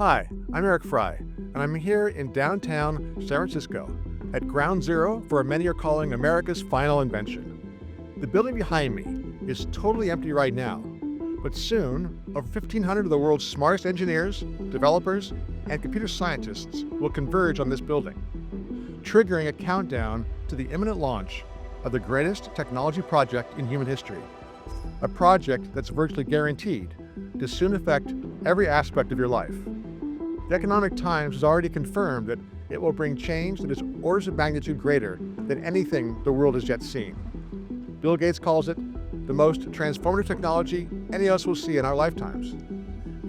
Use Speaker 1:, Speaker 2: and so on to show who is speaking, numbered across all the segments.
Speaker 1: Hi, I'm Eric Fry, and I'm here in downtown San Francisco at ground zero for what many are calling America's final invention. The building behind me is totally empty right now, but soon, over 1,500 of the world's smartest engineers, developers, and computer scientists will converge on this building, triggering a countdown to the imminent launch of the greatest technology project in human history. A project that's virtually guaranteed to soon affect every aspect of your life. The Economic Times has already confirmed that it will bring change that is orders of magnitude greater than anything the world has yet seen. Bill Gates calls it the most transformative technology any of us will see in our lifetimes.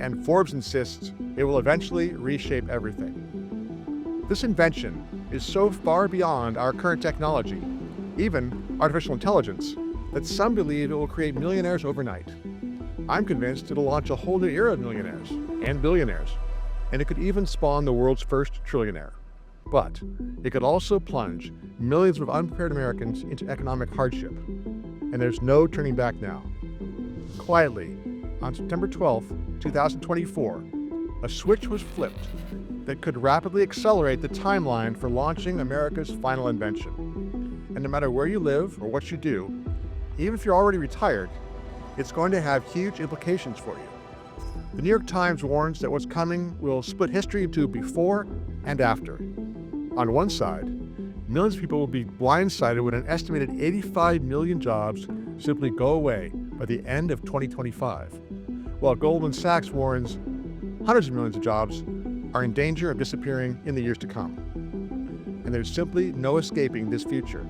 Speaker 1: And Forbes insists it will eventually reshape everything. This invention is so far beyond our current technology, even artificial intelligence, that some believe it will create millionaires overnight. I'm convinced it'll launch a whole new era of millionaires and billionaires, and it could even spawn the world's first trillionaire. But it could also plunge millions of unprepared Americans into economic hardship, and there's no turning back now. Quietly, on September 12, 2024, a switch was flipped that could rapidly accelerate the timeline for launching America's final invention. And no matter where you live or what you do, even if you're already retired, it's going to have huge implications for you. The New York Times warns that what's coming will split history into before and after. On one side, millions of people will be blindsided when an estimated 85 million jobs simply go away by the end of 2025, while Goldman Sachs warns hundreds of millions of jobs are in danger of disappearing in the years to come. And there's simply no escaping this future.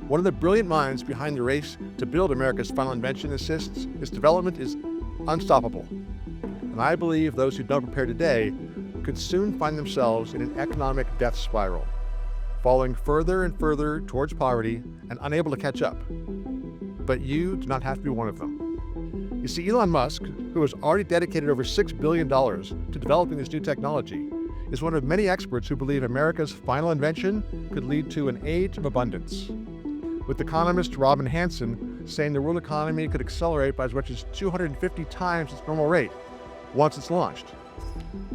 Speaker 1: One of the brilliant minds behind the race to build America's final invention insists its development is unstoppable. And I believe those who don't prepare today could soon find themselves in an economic death spiral, falling further and further towards poverty and unable to catch up. But you do not have to be one of them. You see, Elon Musk, who has already dedicated over $6 billion to developing this new technology, is one of many experts who believe America's final invention could lead to an age of abundance, with economist Robin Hanson saying the world economy could accelerate by as much as 250 times its normal rate once it's launched.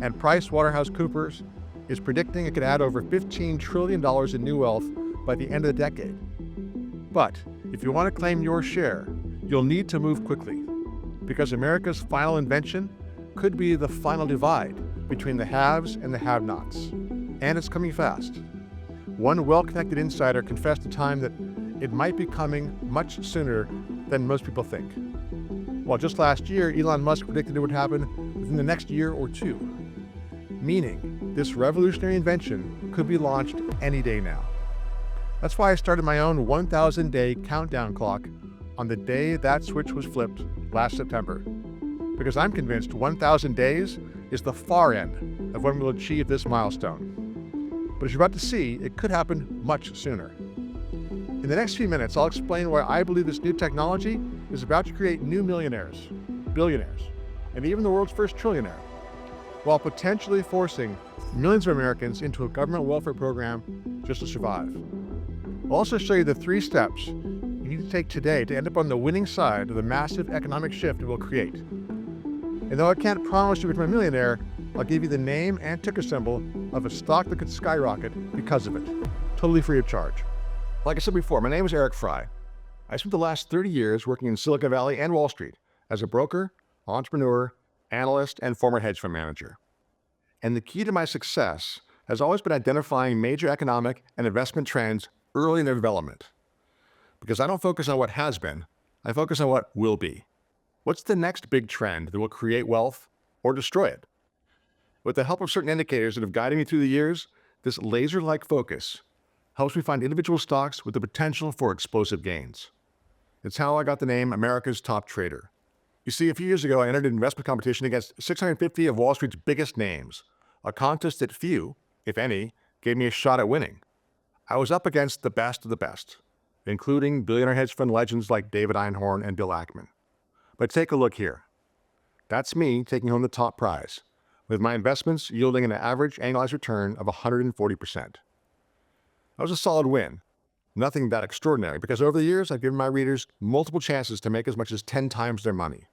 Speaker 1: And PricewaterhouseCoopers is predicting it could add over $15 trillion in new wealth by the end of the decade. But if you want to claim your share, you'll need to move quickly, because America's final invention could be the final divide between the haves and the have-nots. And it's coming fast. One well-connected insider confessed to Time that it might be coming much sooner than most people think. Well, just last year, Elon Musk predicted it would happen within the next year or two, meaning this revolutionary invention could be launched any day now. That's why I started my own 1,000-day countdown clock on the day that switch was flipped last September, because I'm convinced 1,000 days is the far end of when we'll achieve this milestone. But as you're about to see, it could happen much sooner. In the next few minutes, I'll explain why I believe this new technology is about to create new millionaires, billionaires, and even the world's first trillionaire, while potentially forcing millions of Americans into a government welfare program just to survive. I'll also show you the 3 steps you need to take today to end up on the winning side of the massive economic shift it will create. And though I can't promise you to become a millionaire, I'll give you the name and ticker symbol of a stock that could skyrocket because of it, totally free of charge. Like I said before, my name is Eric Fry. I spent the last 30 years working in Silicon Valley and Wall Street as a broker, entrepreneur, analyst, and former hedge fund manager. And the key to my success has always been identifying major economic and investment trends early in their development. Because I don't focus on what has been, I focus on what will be. What's the next big trend that will create wealth or destroy it? With the help of certain indicators that have guided me through the years, this laser-like focus helps me find individual stocks with the potential for explosive gains. It's how I got the name America's Top Trader. You see, a few years ago, I entered an investment competition against 650 of Wall Street's biggest names, a contest that few, if any, gave me a shot at winning. I was up against the best of the best, including billionaire hedge fund legends like David Einhorn and Bill Ackman. But take a look here. That's me taking home the top prize, with my investments yielding an average annualized return of 140%. That was a solid win. Nothing that extraordinary, because over the years, I've given my readers multiple chances to make as much as 10 times their money.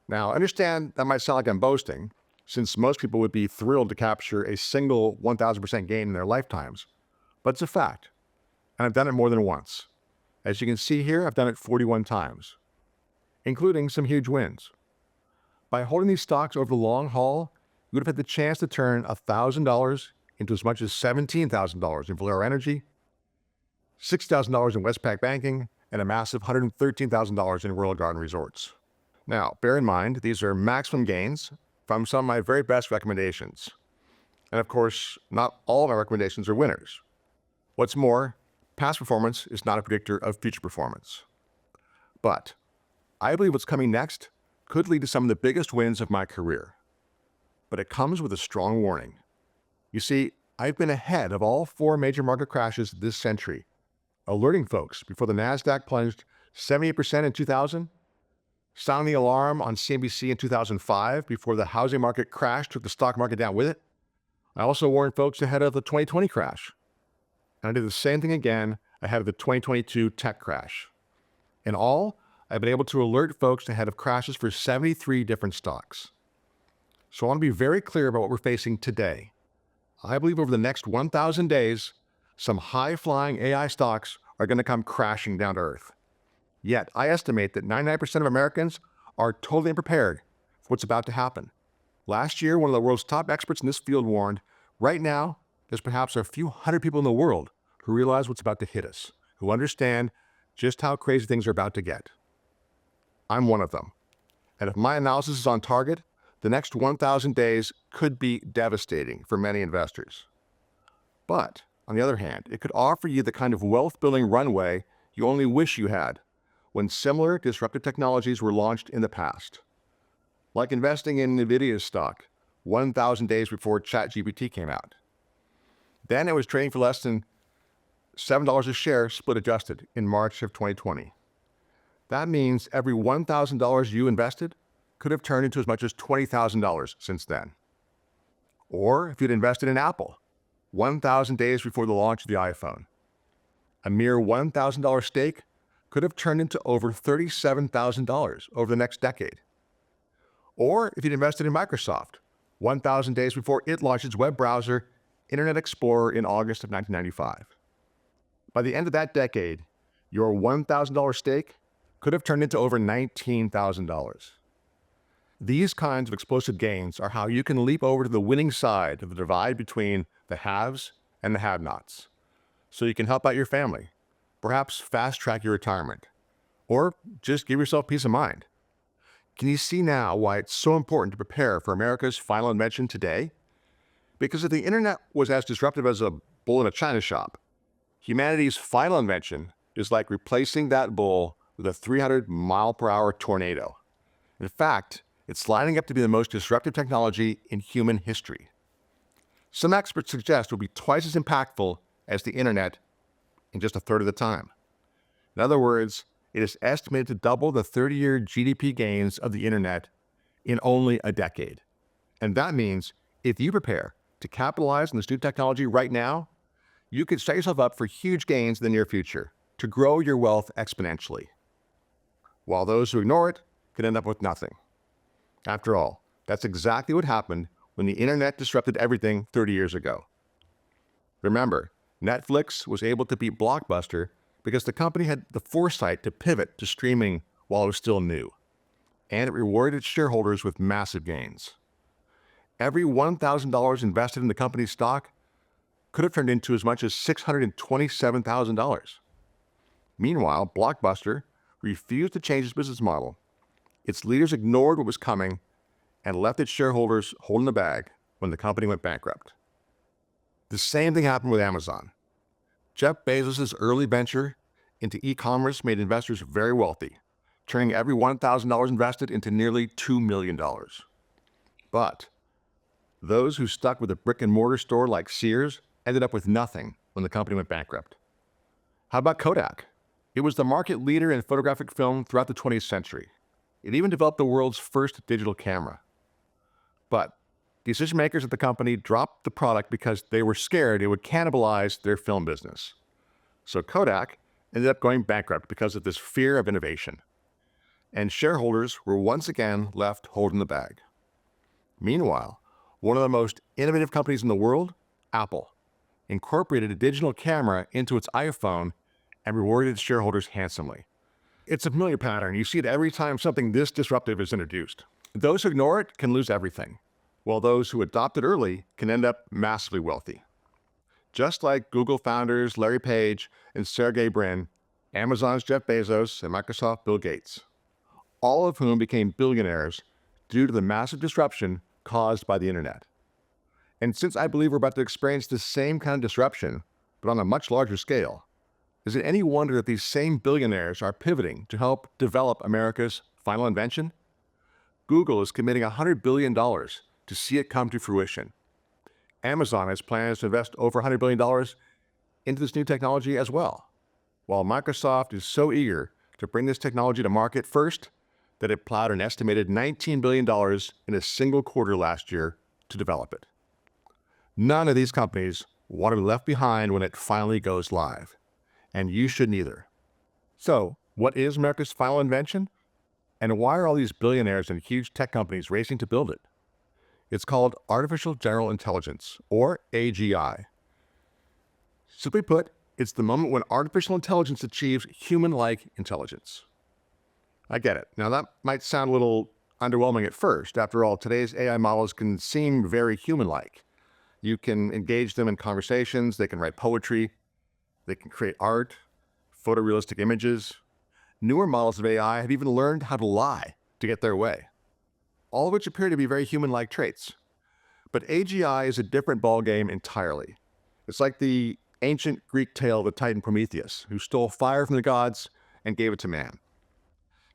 Speaker 1: Now, I understand that might sound like I'm boasting, since most people would be thrilled to capture a single 1,000% gain in their lifetimes. But it's a fact, and I've done it more than once. As you can see here, I've done it 41 times, including some huge wins. By holding these stocks over the long haul, you would have had the chance to turn $1,000 into as much as $17,000 in Valero Energy, $6,000 in Westpac Banking, and a massive $113,000 in Royal Garden Resorts. Now, bear in mind, these are maximum gains from some of my very best recommendations. And of course, not all of my recommendations are winners. What's more, past performance is not a predictor of future performance. But I believe what's coming next could lead to some of the biggest wins of my career. But it comes with a strong warning. You see, I've been ahead of all 4 major market crashes this century, alerting folks before the NASDAQ plunged 78% in 2000, sounding the alarm on CNBC in 2005 before the housing market crash took the stock market down with it. I also warned folks ahead of the 2020 crash. And I did the same thing again ahead of the 2022 tech crash. In all, I've been able to alert folks ahead of crashes for 73 different stocks. So I want to be very clear about what we're facing today. I believe over the next 1,000 days, some high-flying AI stocks are going to come crashing down to earth. Yet, I estimate that 99% of Americans are totally unprepared for what's about to happen. Last year, one of the world's top experts in this field warned, right now, there's perhaps a few hundred people in the world who realize what's about to hit us, who understand just how crazy things are about to get. I'm one of them. And if my analysis is on target, the next 1,000 days could be devastating for many investors. But, on the other hand, it could offer you the kind of wealth-building runway you only wish you had when similar disruptive technologies were launched in the past. Like investing in NVIDIA's stock 1,000 days before ChatGPT came out. Then it was trading for less than $7 a share split adjusted in March of 2020. That means every $1,000 you invested could have turned into as much as $20,000 since then. Or if you'd invested in Apple 1,000 days before the launch of the iPhone, a mere $1,000 stake could have turned into over $37,000 over the next decade. Or if you'd invested in Microsoft 1,000 days before it launched its web browser, Internet Explorer, in August of 1995. By the end of that decade, your $1,000 stake could have turned into over $19,000. These kinds of explosive gains are how you can leap over to the winning side of the divide between the haves and the have-nots, so you can help out your family, perhaps fast-track your retirement, or just give yourself peace of mind. Can you see now why it's so important to prepare for America's final invention today? Because if the internet was as disruptive as a bull in a china shop, humanity's final invention is like replacing that bull with a 300-mile-per-hour tornado. In fact, it's lining up to be the most disruptive technology in human history. Some experts suggest it will be twice as impactful as the internet in just a third of the time. In other words, it is estimated to double the 30-year GDP gains of the internet in only a decade. And that means if you prepare to capitalize on this new technology right now, you could set yourself up for huge gains in the near future to grow your wealth exponentially. While those who ignore it could end up with nothing. After all, that's exactly what happened when the internet disrupted everything 30 years ago. Remember, Netflix was able to beat Blockbuster because the company had the foresight to pivot to streaming while it was still new, and it rewarded its shareholders with massive gains. Every $1,000 invested in the company's stock could have turned into as much as $627,000. Meanwhile, Blockbuster refused to change its business model. Its leaders ignored what was coming and left its shareholders holding the bag when the company went bankrupt. The same thing happened with Amazon. Jeff Bezos' early venture into e-commerce made investors very wealthy, turning every $1,000 invested into nearly $2 million. But those who stuck with a brick-and-mortar store like Sears ended up with nothing when the company went bankrupt. How about Kodak? It was the market leader in photographic film throughout the 20th century. It even developed the world's first digital camera. But decision makers at the company dropped the product because they were scared it would cannibalize their film business. So Kodak ended up going bankrupt because of this fear of innovation. And shareholders were once again left holding the bag. Meanwhile, one of the most innovative companies in the world, Apple, incorporated a digital camera into its iPhone and rewarded its shareholders handsomely. It's a familiar pattern. You see it every time something this disruptive is introduced. Those who ignore it can lose everything, while those who adopt it early can end up massively wealthy. Just like Google founders Larry Page and Sergey Brin, Amazon's Jeff Bezos, and Microsoft Bill Gates, all of whom became billionaires due to the massive disruption caused by the internet. And since I believe we're about to experience the same kind of disruption, but on a much larger scale, is it any wonder that these same billionaires are pivoting to help develop America's final invention? Google is committing $100 billion to see it come to fruition. Amazon has plans to invest over $100 billion into this new technology as well, while Microsoft is so eager to bring this technology to market first that it plowed an estimated $19 billion in a single quarter last year to develop it. None of these companies want to be left behind when it finally goes live, and you shouldn't either. So, what is America's final invention? And why are all these billionaires and huge tech companies racing to build it? It's called Artificial General Intelligence, or AGI. Simply put, it's the moment when artificial intelligence achieves human-like intelligence. I get it. Now that might sound a little underwhelming at first. After all, today's AI models can seem very human-like. You can engage them in conversations, they can write poetry, they can create art, photorealistic images. Newer models of AI have even learned how to lie to get their way, all of which appear to be very human-like traits. But AGI is a different ballgame entirely. It's like the ancient Greek tale of the Titan Prometheus, who stole fire from the gods and gave it to man.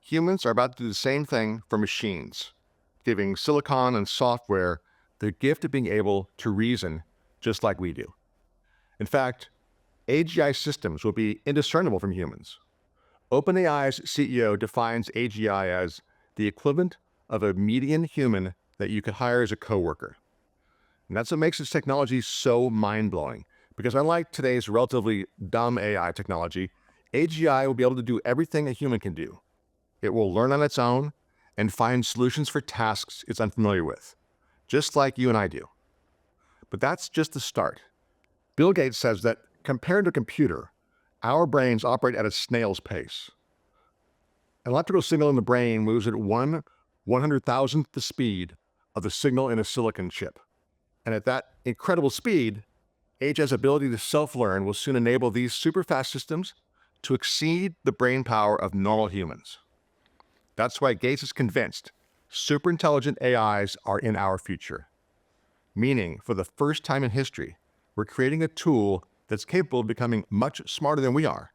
Speaker 1: Humans are about to do the same thing for machines, giving silicon and software the gift of being able to reason just like we do. In fact, AGI systems will be indiscernible from humans. OpenAI's CEO defines AGI as the equivalent of a median human that you could hire as a coworker. And that's what makes this technology so mind-blowing, because unlike today's relatively dumb AI technology, AGI will be able to do everything a human can do. It will learn on its own and find solutions for tasks it's unfamiliar with, just like you and I do. But that's just the start. Bill Gates says that compared to a computer, our brains operate at a snail's pace. An electrical signal in the brain moves at 1/100,000th the speed of the signal in a silicon chip. And at that incredible speed, AGI's ability to self-learn will soon enable these super-fast systems to exceed the brain power of normal humans. That's why Gates is convinced super-intelligent AIs are in our future. Meaning, for the first time in history, we're creating a tool that's capable of becoming much smarter than we are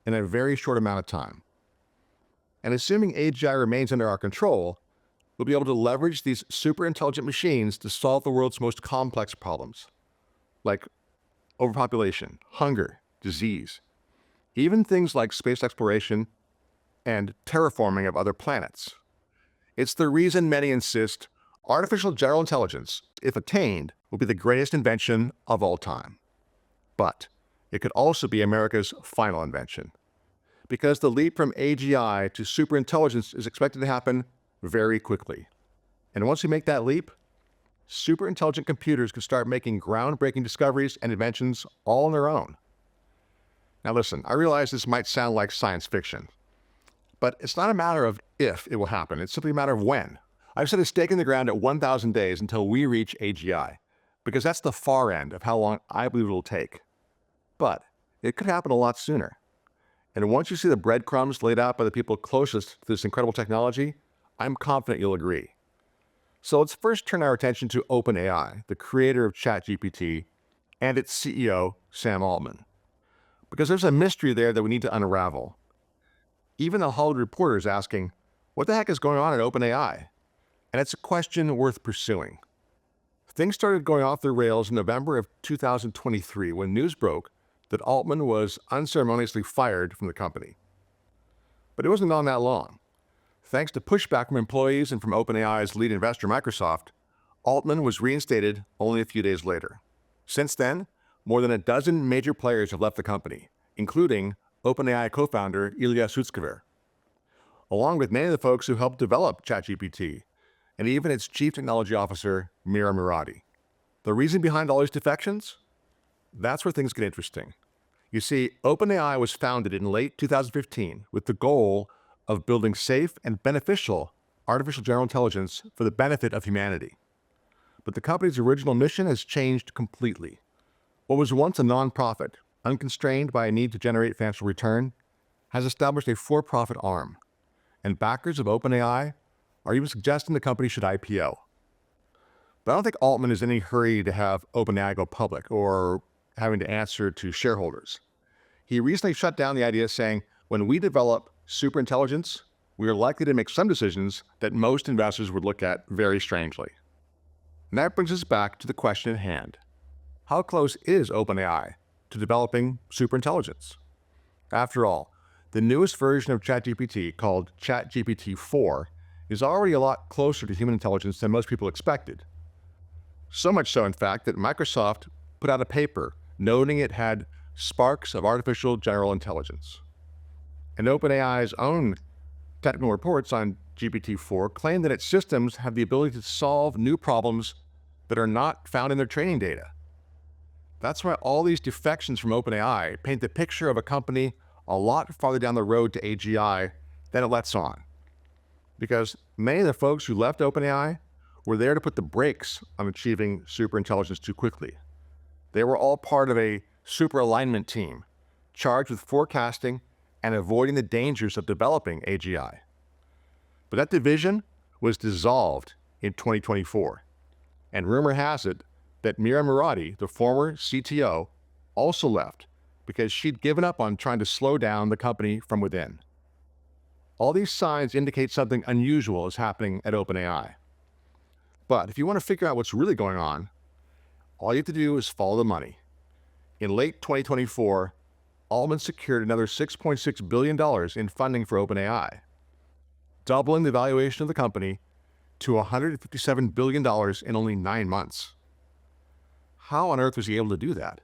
Speaker 1: in a very short amount of time. And assuming AGI remains under our control, we'll be able to leverage these super-intelligent machines to solve the world's most complex problems, like overpopulation, hunger, disease, even things like space exploration and terraforming of other planets. It's the reason many insist artificial general intelligence, if attained, will be the greatest invention of all time. But it could also be America's final invention, because the leap from AGI to superintelligence is expected to happen very quickly. And once we make that leap, superintelligent computers can start making groundbreaking discoveries and inventions all on their own. Now listen, I realize this might sound like science fiction, but it's not a matter of if it will happen, it's simply a matter of when. I've set a stake in the ground at 1,000 days until we reach AGI, because that's the far end of how long I believe it will take. But it could happen a lot sooner. And once you see the breadcrumbs laid out by the people closest to this incredible technology, I'm confident you'll agree. So let's first turn our attention to OpenAI, the creator of ChatGPT, and its CEO, Sam Altman. Because there's a mystery there that we need to unravel. Even the Hollywood Reporter is asking, what the heck is going on at OpenAI? And it's a question worth pursuing. Things started going off the rails in November of 2023 when news broke that Altman was unceremoniously fired from the company. But it wasn't on that long. Thanks to pushback from employees and from OpenAI's lead investor, Microsoft, Altman was reinstated only a few days later. Since then, more than a dozen major players have left the company, including OpenAI co-founder Ilya Sutskever, along with many of the folks who helped develop ChatGPT, and even its chief technology officer, Mira Murati. The reason behind all these defections? That's where things get interesting. You see, OpenAI was founded in late 2015 with the goal of building safe and beneficial artificial general intelligence for the benefit of humanity. But the company's original mission has changed completely. What was once a nonprofit, unconstrained by a need to generate financial return, has established a for-profit arm, and backers of OpenAI are even suggesting the company should IPO. But I don't think Altman is in any hurry to have OpenAI go public or having to answer to shareholders. He recently shut down the idea, saying, when we develop superintelligence, we are likely to make some decisions that most investors would look at very strangely. And that brings us back to the question at hand. How close is OpenAI to developing superintelligence? After all, the newest version of ChatGPT, called ChatGPT-4, is already a lot closer to human intelligence than most people expected. So much so, in fact, that Microsoft put out a paper noting it had sparks of artificial general intelligence. And OpenAI's own technical reports on GPT-4 claim that its systems have the ability to solve new problems that are not found in their training data. That's why all these defections from OpenAI paint the picture of a company a lot farther down the road to AGI than it lets on. Because many of the folks who left OpenAI were there to put the brakes on achieving superintelligence too quickly. They were all part of a super alignment team charged with forecasting and avoiding the dangers of developing AGI. But that division was dissolved in 2024. And rumor has it that Mira Murati, the former CTO, also left because she'd given up on trying to slow down the company from within. All these signs indicate something unusual is happening at OpenAI. But if you want to figure out what's really going on, all you have to do is follow the money. In late 2024, Altman secured another $6.6 billion in funding for OpenAI, doubling the valuation of the company to $157 billion in only 9 months. How on earth was he able to do that?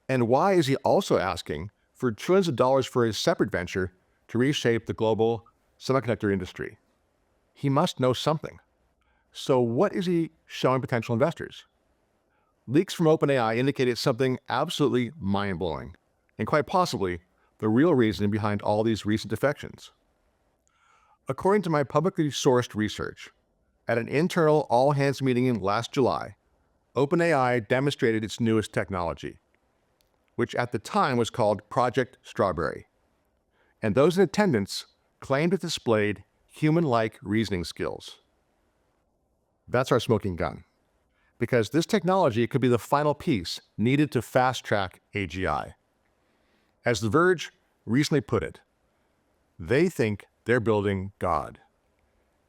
Speaker 1: And why is he also asking for trillions of dollars for his separate venture to reshape the global semiconductor industry? He must know something. So what is he showing potential investors? Leaks from OpenAI indicated something absolutely mind-blowing, and quite possibly the real reason behind all these recent defections. According to my publicly sourced research, at an internal all-hands meeting in last July, OpenAI demonstrated its newest technology, which at the time was called Project Strawberry. And those in attendance claimed it displayed human-like reasoning skills. That's our smoking gun, because this technology could be the final piece needed to fast-track AGI. As The Verge recently put it, they think they're building God.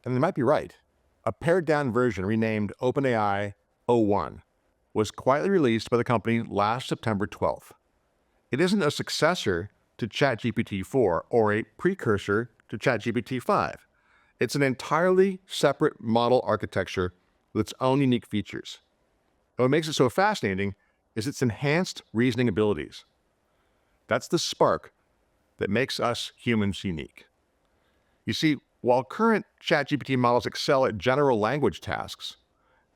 Speaker 1: And they might be right. A pared-down version renamed OpenAI 01 was quietly released by the company last September 12th. It isn't a successor to ChatGPT-4 or a precursor to ChatGPT-5. It's an entirely separate model architecture with its own unique features. And what makes it so fascinating is its enhanced reasoning abilities. That's the spark that makes us humans unique. You see, while current ChatGPT models excel at general language tasks,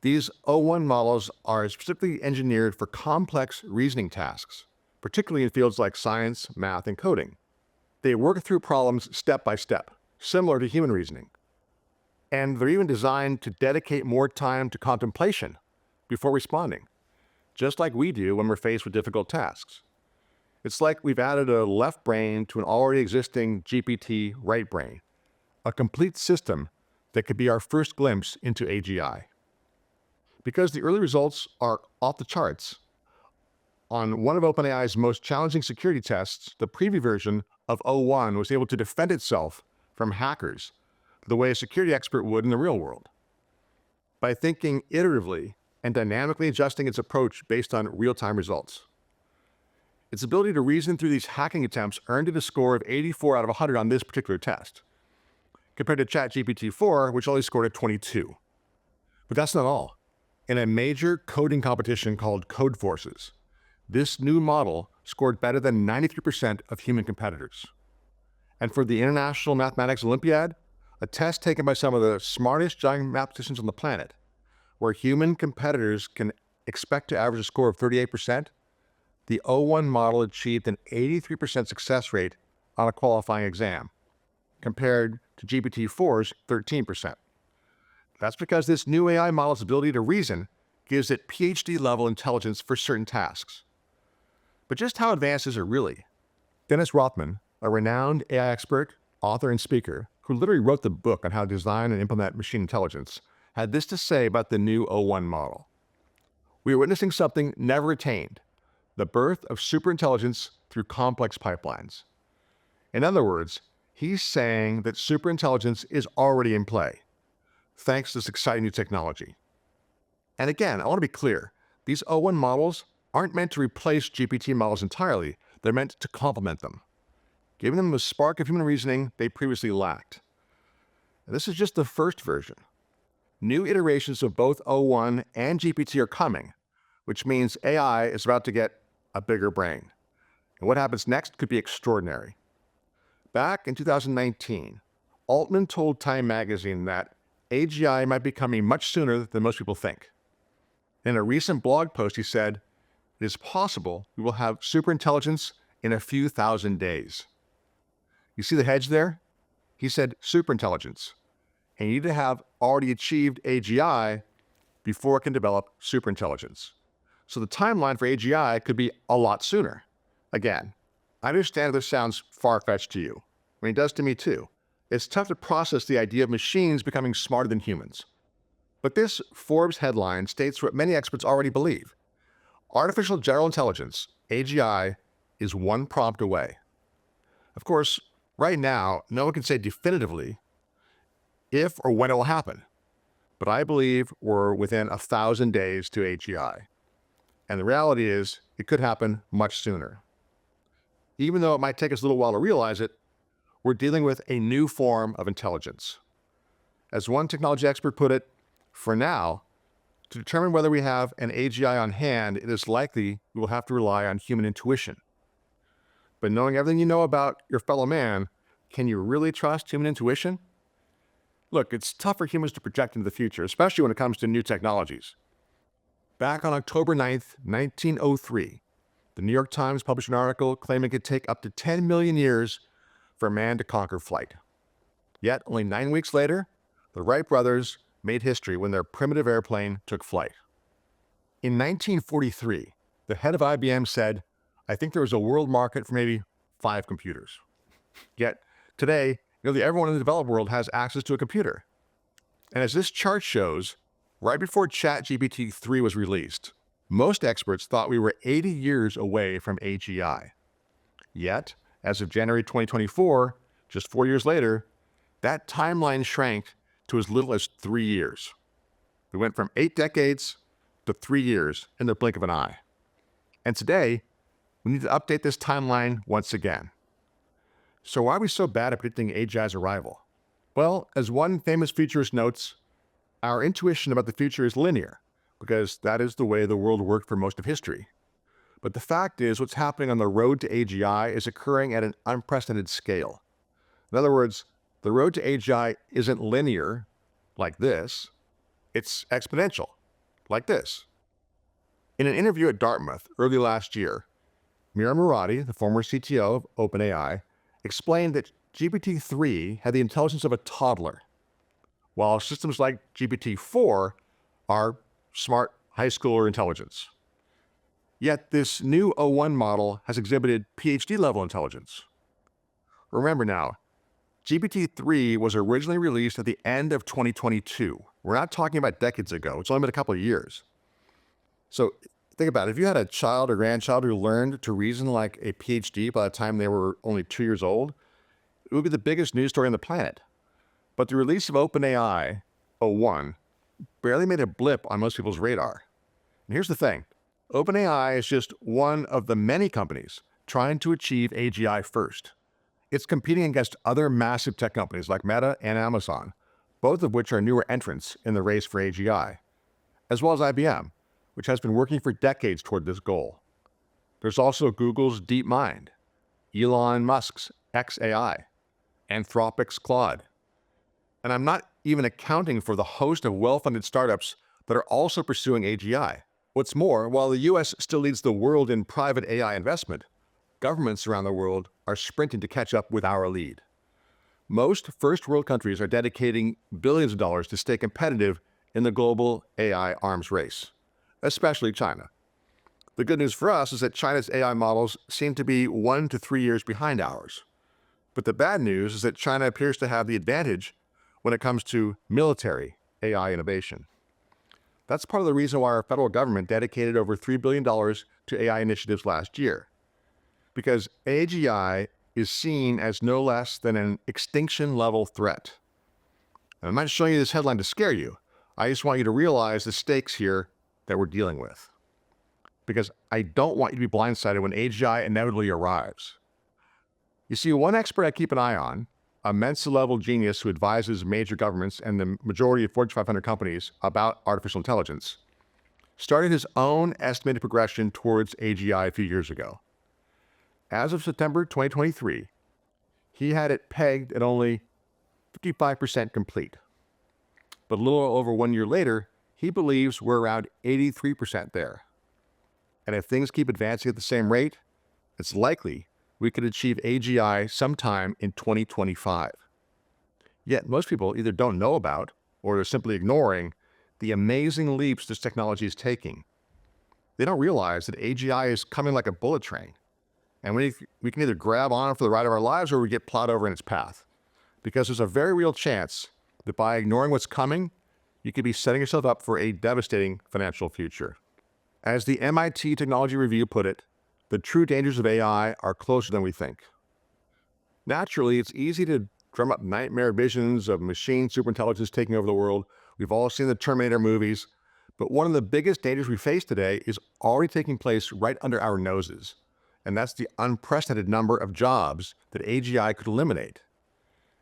Speaker 1: these O1 models are specifically engineered for complex reasoning tasks, particularly in fields like science, math, and coding. They work through problems step by step, similar to human reasoning. And they're even designed to dedicate more time to contemplation before responding, just like we do when we're faced with difficult tasks. It's like we've added a left brain to an already existing GPT right brain, a complete system that could be our first glimpse into AGI. Because the early results are off the charts. On one of OpenAI's most challenging security tests, the preview version of O1 was able to defend itself from hackers the way a security expert would in the real world, by thinking iteratively and dynamically adjusting its approach based on real-time results. Its ability to reason through these hacking attempts earned it a score of 84 out of 100 on this particular test, compared to ChatGPT-4, which only scored a 22. But that's not all. In a major coding competition called Code Forces, this new model scored better than 93% of human competitors. And for the International Mathematics Olympiad, a test taken by some of the smartest giant mathematicians on the planet, where human competitors can expect to average a score of 38%, the O1 model achieved an 83% success rate on a qualifying exam, compared to GPT-4's 13%. That's because this new AI model's ability to reason gives it PhD-level intelligence for certain tasks. But just how advanced is it really? Dennis Rothman, a renowned AI expert, author, and speaker, who literally wrote the book on how to design and implement machine intelligence, had this to say about the new O1 model. We are witnessing something never attained, the birth of superintelligence through complex pipelines. In other words, he's saying that superintelligence is already in play, thanks to this exciting new technology. And again, I want to be clear, these O1 models aren't meant to replace GPT models entirely, they're meant to complement them, giving them the spark of human reasoning they previously lacked. And this is just the first version. New iterations of both O1 and GPT are coming, which means AI is about to get a bigger brain. And what happens next could be extraordinary. Back in 2019, Altman told Time magazine that AGI might be coming much sooner than most people think. In a recent blog post, he said, "It is possible we will have superintelligence in a few thousand days." You see the hedge there? He said superintelligence. And you need to have already achieved AGI before it can develop superintelligence. So the timeline for AGI could be a lot sooner. Again, I understand this sounds far-fetched to you. I mean, it does to me too. It's tough to process the idea of machines becoming smarter than humans. But this Forbes headline states what many experts already believe. Artificial general intelligence, AGI, is one prompt away. Of course, right now, no one can say definitively if or when it will happen. But I believe we're within 1,000 days to AGI. And the reality is, it could happen much sooner. Even though it might take us a little while to realize it, we're dealing with a new form of intelligence. As one technology expert put it, for now, to determine whether we have an AGI on hand, it is likely we will have to rely on human intuition. But knowing everything you know about your fellow man, can you really trust human intuition? Look, it's tough for humans to project into the future, especially when it comes to new technologies. Back on October 9th, 1903, the New York Times published an article claiming it could take up to 10 million years for man to conquer flight. Yet, only 9 weeks later, the Wright brothers made history when their primitive airplane took flight. In 1943, the head of IBM said, "I think there was a world market for maybe 5 computers." Yet, today, nearly everyone in the developed world has access to a computer. And as this chart shows, right before ChatGPT-3 was released, most experts thought we were 80 years away from AGI. Yet, as of January 2024, just 4 years later, that timeline shrank to as little as 3 years. We went from 8 decades to 3 years in the blink of an eye. And today, we need to update this timeline once again. So why are we so bad at predicting AGI's arrival? Well, as one famous futurist notes, our intuition about the future is linear, because that is the way the world worked for most of history. But the fact is, what's happening on the road to AGI is occurring at an unprecedented scale. In other words, the road to AGI isn't linear, like this, it's exponential, like this. In an interview at Dartmouth early last year, Mira Murati, the former CTO of OpenAI, explained that GPT-3 had the intelligence of a toddler, while systems like GPT-4 are smart high schooler intelligence. Yet this new O1 model has exhibited PhD-level intelligence. Remember now, GPT-3 was originally released at the end of 2022. We're not talking about decades ago. It's only been a couple of years. So think about it. If you had a child or grandchild who learned to reason like a PhD by the time they were only 2 years old, it would be the biggest news story on the planet. But the release of OpenAI O1 barely made a blip on most people's radar. And here's the thing. OpenAI is just one of the many companies trying to achieve AGI first. It's competing against other massive tech companies like Meta and Amazon, both of which are newer entrants in the race for AGI, as well as IBM, which has been working for decades toward this goal. There's also Google's DeepMind, Elon Musk's xAI, Anthropic's Claude. And I'm not even accounting for the host of well-funded startups that are also pursuing AGI. What's more, while the US still leads the world in private AI investment, governments around the world are sprinting to catch up with our lead. Most first world countries are dedicating billions of dollars to stay competitive in the global AI arms race, especially China. The good news for us is that China's AI models seem to be 1 to 3 years behind ours. But the bad news is that China appears to have the advantage when it comes to military AI innovation. That's part of the reason why our federal government dedicated over $3 billion to AI initiatives last year. Because AGI is seen as no less than an extinction-level threat. And I'm not showing you this headline to scare you. I just want you to realize the stakes here that we're dealing with. Because I don't want you to be blindsided when AGI inevitably arrives. You see, one expert I keep an eye on, a Mensa-level genius who advises major governments and the majority of Fortune 500 companies about artificial intelligence, started his own estimated progression towards AGI a few years ago. As of September 2023, he had it pegged at only 55% complete. But a little over 1 year later, he believes we're around 83% there. And if things keep advancing at the same rate, it's likely we could achieve AGI sometime in 2025. Yet most people either don't know about or are simply ignoring the amazing leaps this technology is taking. They don't realize that AGI is coming like a bullet train, and we can either grab on it for the ride of our lives or we get plowed over in its path. Because there's a very real chance that by ignoring what's coming, you could be setting yourself up for a devastating financial future. As the MIT Technology Review put it, the true dangers of AI are closer than we think. Naturally, it's easy to drum up nightmare visions of machine superintelligence taking over the world. We've all seen the Terminator movies, but one of the biggest dangers we face today is already taking place right under our noses. And that's the unprecedented number of jobs that AGI could eliminate.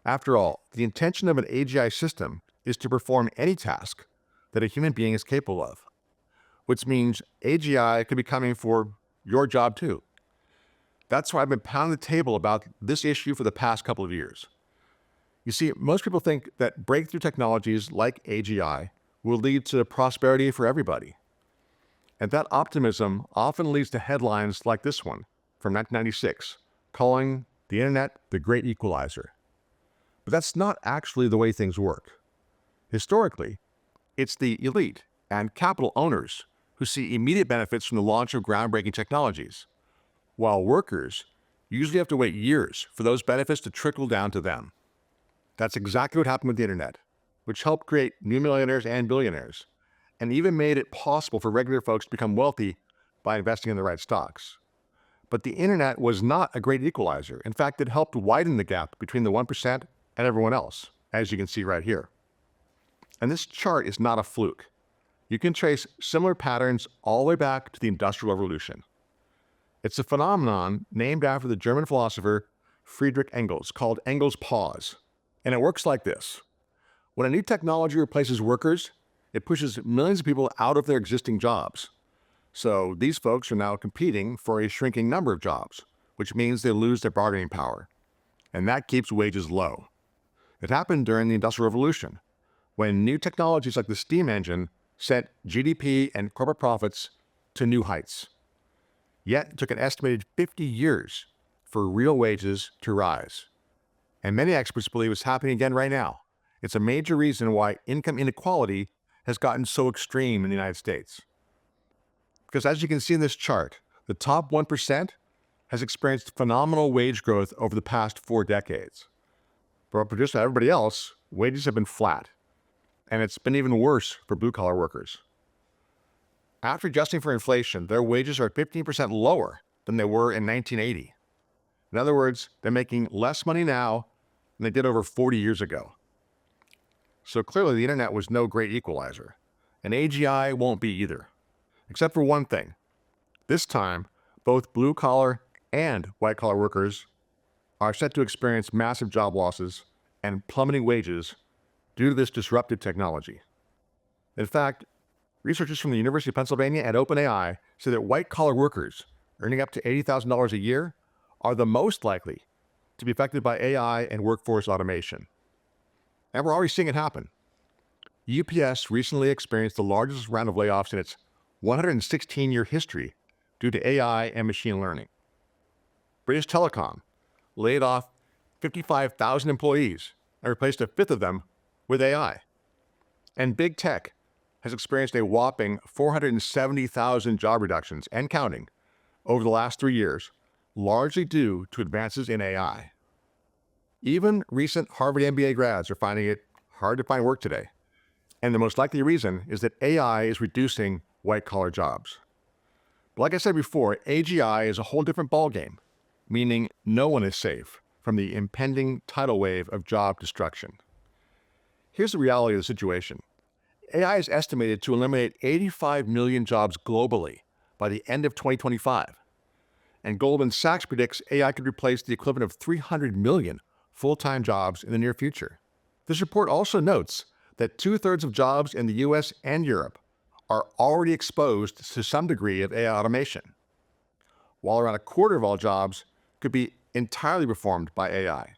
Speaker 1: After all, the intention of an AGI system is to perform any task that a human being is capable of, which means AGI could be coming for your job too. That's why I've been pounding the table about this issue for the past couple of years. You see, most people think that breakthrough technologies like AGI will lead to prosperity for everybody. And that optimism often leads to headlines like this one from 1996, calling the internet the great equalizer. But that's not actually the way things work. Historically, it's the elite and capital owners who see immediate benefits from the launch of groundbreaking technologies, while workers usually have to wait years for those benefits to trickle down to them. That's exactly what happened with the internet, which helped create new millionaires and billionaires, and even made it possible for regular folks to become wealthy by investing in the right stocks. But the internet was not a great equalizer. In fact, it helped widen the gap between the 1% and everyone else, as you can see right here. And this chart is not a fluke. You can trace similar patterns all the way back to the Industrial Revolution. It's a phenomenon named after the German philosopher Friedrich Engels, called Engels' pause. And it works like this. When a new technology replaces workers, it pushes millions of people out of their existing jobs. So these folks are now competing for a shrinking number of jobs, which means they lose their bargaining power. And that keeps wages low. It happened during the Industrial Revolution, when new technologies like the steam engine sent GDP and corporate profits to new heights. Yet it took an estimated 50 years for real wages to rise. And many experts believe it's happening again right now. It's a major reason why income inequality has gotten so extreme in the United States. Because as you can see in this chart, the top 1% has experienced phenomenal wage growth over the past 4 decades. But for just everybody else, wages have been flat. And it's been even worse for blue-collar workers. After adjusting for inflation, their wages are 15% lower than they were in 1980. In other words, they're making less money now than they did over 40 years ago. So clearly the internet was no great equalizer, and AGI won't be either. Except for one thing. This time, both blue-collar and white-collar workers are set to experience massive job losses and plummeting wages due to this disruptive technology. In fact, researchers from the University of Pennsylvania and OpenAI say that white-collar workers earning up to $80,000 a year are the most likely to be affected by AI and workforce automation. And we're already seeing it happen. UPS recently experienced the largest round of layoffs in its 116-year history due to AI and machine learning. British Telecom laid off 55,000 employees and replaced a fifth of them with AI. And big tech has experienced a whopping 470,000 job reductions and counting over the last 3 years, largely due to advances in AI. Even recent Harvard MBA grads are finding it hard to find work today. And the most likely reason is that AI is reducing white-collar jobs. But like I said before, AGI is a whole different ballgame, meaning no one is safe from the impending tidal wave of job destruction. Here's the reality of the situation. AI is estimated to eliminate 85 million jobs globally by the end of 2025. And Goldman Sachs predicts AI could replace the equivalent of 300 million full-time jobs in the near future. This report also notes that 2/3 of jobs in the US and Europe are already exposed to some degree of AI automation, while around a quarter of all jobs could be entirely performed by AI.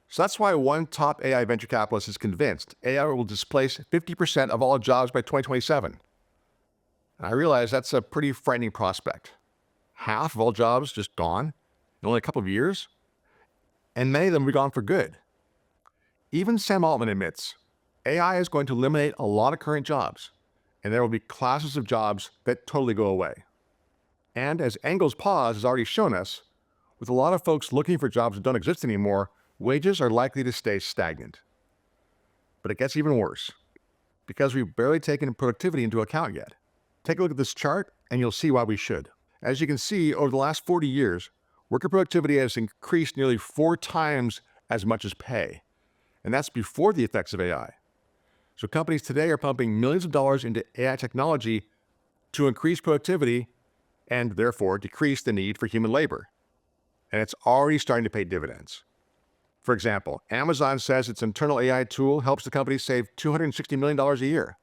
Speaker 1: So that's why one top AI venture capitalist is convinced AI will displace 50% of all jobs by 2027. And I realize that's a pretty frightening prospect. Half of all jobs just gone in only a couple of years, and many of them will be gone for good. Even Sam Altman admits AI is going to eliminate a lot of current jobs, and there will be classes of jobs that totally go away. And as Engel's pause has already shown us, with a lot of folks looking for jobs that don't exist anymore, wages are likely to stay stagnant. But it gets even worse, because we've barely taken productivity into account yet. Take a look at this chart, and you'll see why we should. As you can see, over the last 40 years, worker productivity has increased nearly 4 times as much as pay. And that's before the effects of AI. So companies today are pumping millions of dollars into AI technology to increase productivity and therefore decrease the need for human labor. And it's already starting to pay dividends. For example, Amazon says its internal AI tool helps the company save $260 million a year,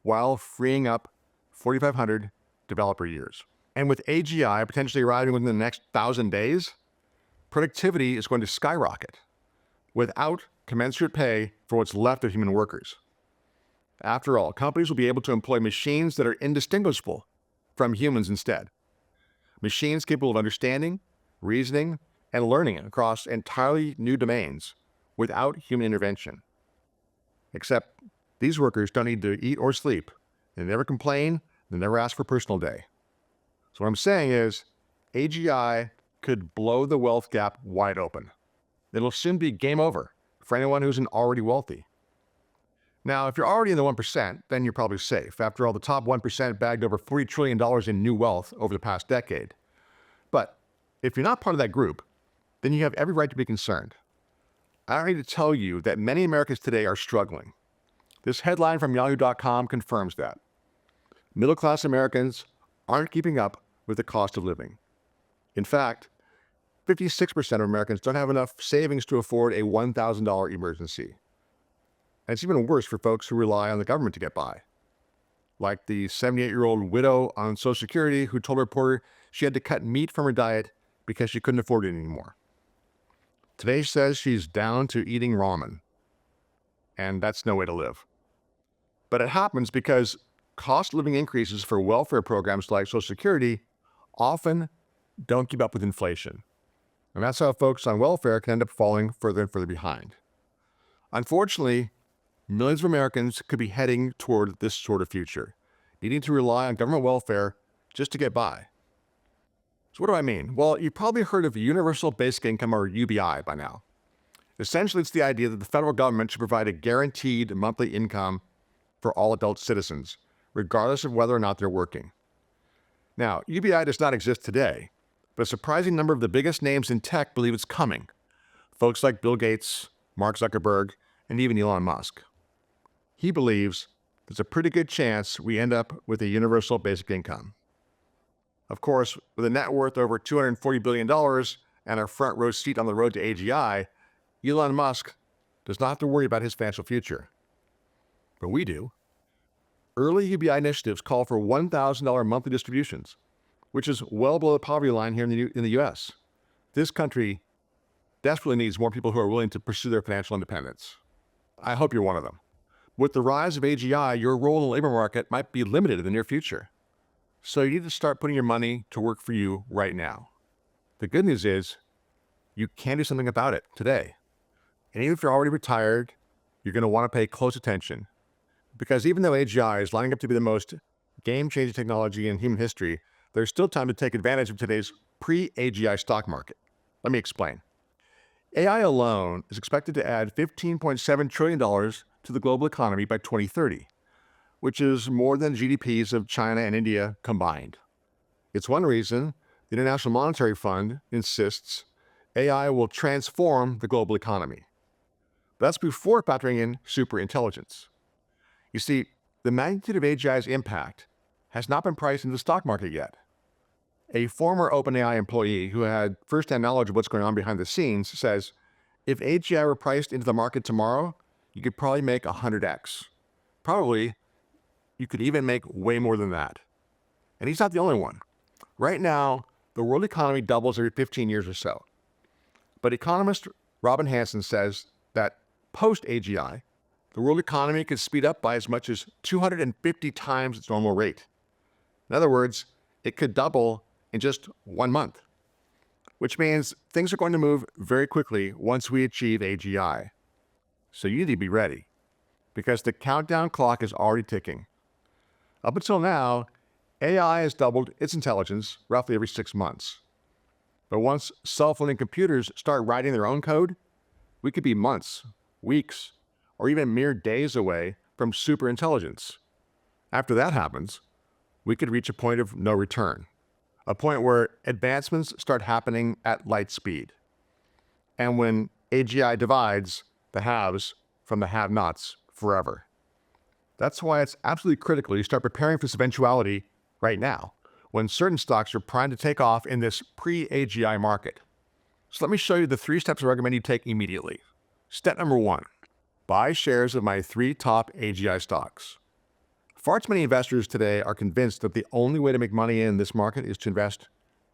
Speaker 1: while freeing up 4,500 developer years. And with AGI potentially arriving within the next 1,000 days, productivity is going to skyrocket without commensurate pay for what's left of human workers. After all, companies will be able to employ machines that are indistinguishable from humans instead. Machines capable of understanding, reasoning, and learning across entirely new domains without human intervention. Except these workers don't need to eat or sleep. They never complain, they never ask for a personal day. So what I'm saying is, AGI could blow the wealth gap wide open. It'll soon be game over for anyone who isn't already wealthy. Now, if you're already in the 1%, then you're probably safe. After all, the top 1% bagged over $40 trillion in new wealth over the past decade. But if you're not part of that group, then you have every right to be concerned. I don't need to tell you that many Americans today are struggling. This headline from Yahoo.com confirms that. Middle-class Americans aren't keeping up with the cost of living. In fact, 56% of Americans don't have enough savings to afford a $1,000 emergency. And it's even worse for folks who rely on the government to get by. Like the 78-year-old widow on Social Security who told a reporter she had to cut meat from her diet because she couldn't afford it anymore. Today she says she's down to eating ramen. And that's no way to live. But it happens because cost of living increases for welfare programs like Social Security often don't keep up with inflation. And that's how folks on welfare can end up falling further and further behind. Unfortunately, millions of Americans could be heading toward this sort of future, needing to rely on government welfare just to get by. So what do I mean? Well, you've probably heard of Universal Basic Income, or UBI, by now. Essentially, it's the idea that the federal government should provide a guaranteed monthly income for all adult citizens, regardless of whether or not they're working. Now, UBI does not exist today, but a surprising number of the biggest names in tech believe it's coming. Folks like Bill Gates, Mark Zuckerberg, and even Elon Musk. He believes there's a pretty good chance we end up with a universal basic income. Of course, with a net worth over $240 billion and a front row seat on the road to AGI, Elon Musk does not have to worry about his financial future. But we do. Early UBI initiatives call for $1,000 monthly distributions, which is well below the poverty line here in the US. This country desperately needs more people who are willing to pursue their financial independence. I hope you're one of them. With the rise of AGI, your role in the labor market might be limited in the near future. So you need to start putting your money to work for you right now. The good news is you can do something about it today. And even if you're already retired, you're going to want to pay close attention. Because even though AGI is lining up to be the most game-changing technology in human history, there's still time to take advantage of today's pre-AGI stock market. Let me explain. AI alone is expected to add $15.7 trillion to the global economy by 2030, which is more than GDPs of China and India combined. It's one reason the International Monetary Fund insists AI will transform the global economy. That's before factoring in superintelligence. You see, the magnitude of AGI's impact has not been priced into the stock market yet. A former OpenAI employee who had first-hand knowledge of what's going on behind the scenes says, if AGI were priced into the market tomorrow, you could probably make 100x. Probably, you could even make way more than that. And he's not the only one. Right now, the world economy doubles every 15 years or so. But economist Robin Hanson says that post-AGI, the world economy could speed up by as much as 250 times its normal rate. In other words, it could double in just 1 month, which means things are going to move very quickly once we achieve AGI. So you need to be ready, because the countdown clock is already ticking. Up until now, AI has doubled its intelligence roughly every 6 months. But once self-learning computers start writing their own code, we could be months, weeks, or even mere days away from superintelligence. After that happens, we could reach a point of no return, a point where advancements start happening at light speed. And when AGI divides the haves from the have-nots forever. That's why it's absolutely critical you start preparing for this eventuality right now, when certain stocks are primed to take off in this pre-AGI market. So let me show you the 3 steps I recommend you take immediately. Step number 1, buy shares of my 3 top AGI stocks. Far too many investors today are convinced that the only way to make money in this market is to invest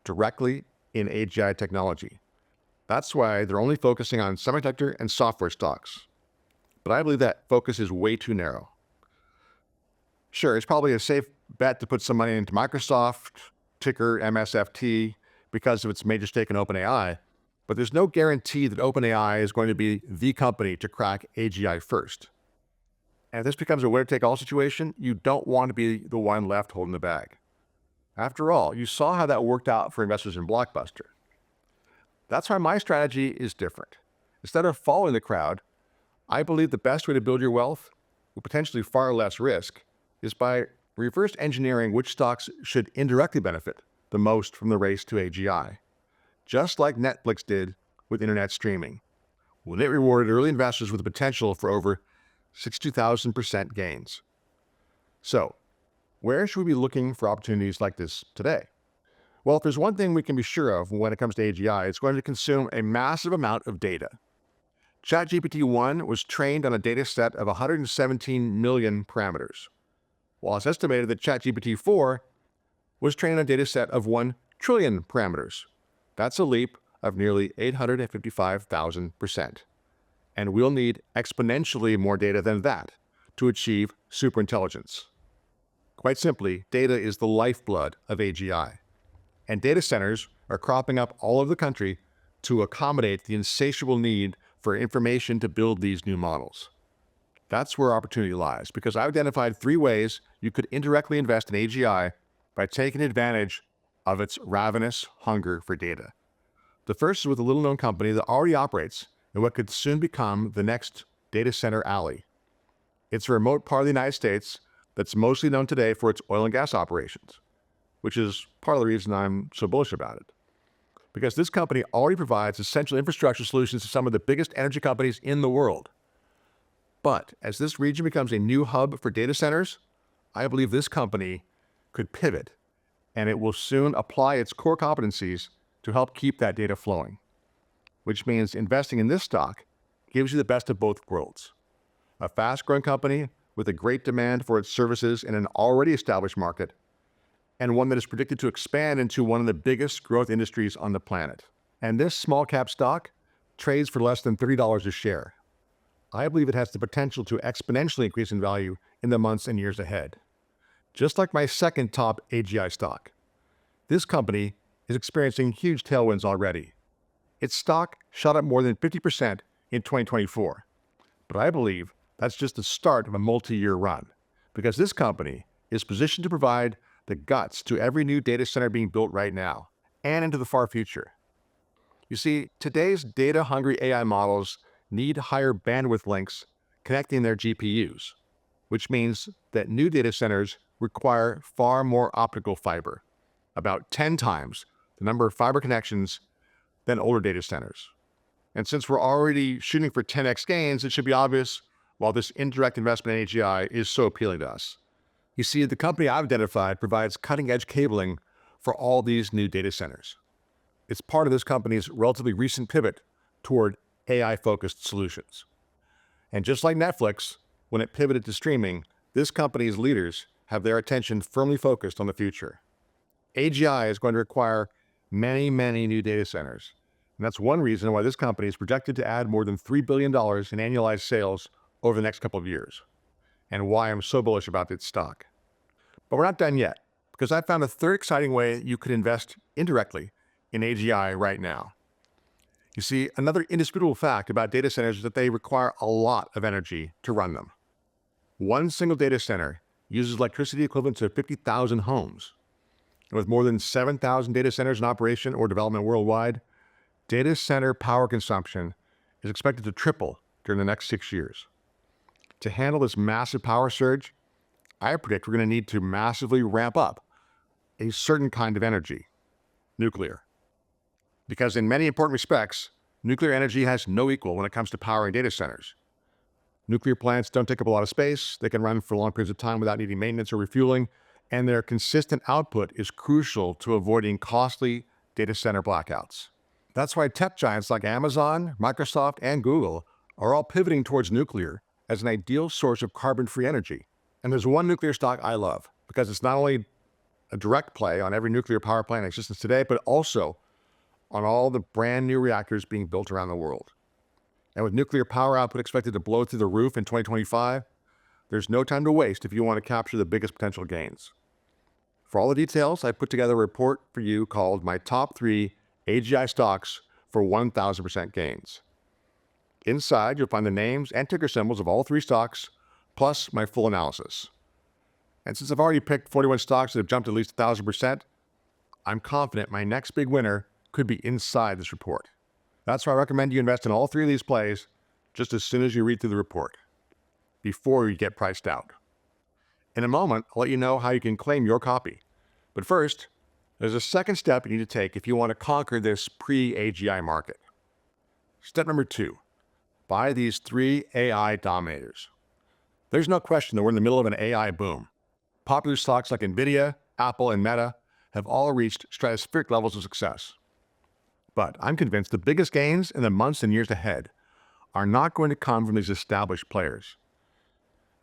Speaker 1: directly in AGI technology. That's why they're only focusing on semiconductor and software stocks. But I believe that focus is way too narrow. Sure, it's probably a safe bet to put some money into Microsoft, ticker MSFT, because of its major stake in OpenAI, but there's no guarantee that OpenAI is going to be the company to crack AGI first. And if this becomes a winner-take-all situation, you don't want to be the one left holding the bag. After all, you saw how that worked out for investors in Blockbuster. That's why my strategy is different. Instead of following the crowd, I believe the best way to build your wealth, with potentially far less risk, is by reverse engineering which stocks should indirectly benefit the most from the race to AGI, just like Netflix did with internet streaming, when it rewarded early investors with the potential for over 62,000% gains. So, where should we be looking for opportunities like this today? Well, if there's one thing we can be sure of when it comes to AGI, it's going to consume a massive amount of data. ChatGPT-1 was trained on a data set of 117 million parameters, while it's estimated that ChatGPT-4 was trained on a data set of 1 trillion parameters. That's a leap of nearly 855,000%. And we'll need exponentially more data than that to achieve superintelligence. Quite simply, data is the lifeblood of AGI. And data centers are cropping up all over the country to accommodate the insatiable need for information to build these new models. That's where opportunity lies, because I've identified 3 ways you could indirectly invest in AGI by taking advantage of its ravenous hunger for data. The first is with a little-known company that already operates in what could soon become the next data center alley. It's a remote part of the United States that's mostly known today for its oil and gas operations, which is part of the reason I'm so bullish about it. Because this company already provides essential infrastructure solutions to some of the biggest energy companies in the world. But as this region becomes a new hub for data centers, I believe this company could pivot, and it will soon apply its core competencies to help keep that data flowing, which means investing in this stock gives you the best of both worlds. A fast-growing company with a great demand for its services in an already established market, and one that is predicted to expand into one of the biggest growth industries on the planet. And this small-cap stock trades for less than $30 a share. I believe it has the potential to exponentially increase in value in the months and years ahead. Just like my second top AGI stock, this company is experiencing huge tailwinds already. Its stock shot up more than 50% in 2024. But I believe that's just the start of a multi-year run, because this company is positioned to provide the guts to every new data center being built right now and into the far future. You see, today's data-hungry AI models need higher bandwidth links connecting their GPUs, which means that new data centers require far more optical fiber, about 10 times the number of fiber connections than older data centers. And since we're already shooting for 10x gains, it should be obvious why this indirect investment in AGI is so appealing to us. You see, the company I've identified provides cutting-edge cabling for all these new data centers. It's part of this company's relatively recent pivot toward AI-focused solutions. And just like Netflix, when it pivoted to streaming, this company's leaders have their attention firmly focused on the future. AGI is going to require many, many new data centers. And that's one reason why this company is projected to add more than $3 billion in annualized sales over the next couple of years, and why I'm so bullish about its stock. But we're not done yet, because I found a third exciting way you could invest indirectly in AGI right now. You see, another indisputable fact about data centers is that they require a lot of energy to run them. One single data center uses electricity equivalent to 50,000 homes. And with more than 7,000 data centers in operation or development worldwide, data center power consumption is expected to triple during the next 6 years. To handle this massive power surge, I predict we're going to need to massively ramp up a certain kind of energy, nuclear. Because in many important respects, nuclear energy has no equal when it comes to powering data centers. Nuclear plants don't take up a lot of space, they can run for long periods of time without needing maintenance or refueling, and their consistent output is crucial to avoiding costly data center blackouts. That's why tech giants like Amazon, Microsoft, and Google are all pivoting towards nuclear as an ideal source of carbon-free energy. And there's one nuclear stock I love, because it's not only a direct play on every nuclear power plant in existence today, but also on all the brand new reactors being built around the world. And with nuclear power output expected to blow through the roof in 2025, there's no time to waste if you want to capture the biggest potential gains. For all the details, I put together a report for you called My Top 3 AGI Stocks for 1,000% Gains. Inside, you'll find the names and ticker symbols of all 3 stocks, plus my full analysis. And since I've already picked 41 stocks that have jumped at least 1,000%, I'm confident my next big winner could be inside this report. That's why I recommend you invest in all 3 of these plays just as soon as you read through the report, before you get priced out. In a moment, I'll let you know how you can claim your copy. But first, there's a second step you need to take if you want to conquer this pre-AGI market. Step number 2, buy these 3 AI dominators. There's no question that we're in the middle of an AI boom. Popular stocks like Nvidia, Apple, and Meta have all reached stratospheric levels of success. But I'm convinced the biggest gains in the months and years ahead are not going to come from these established players.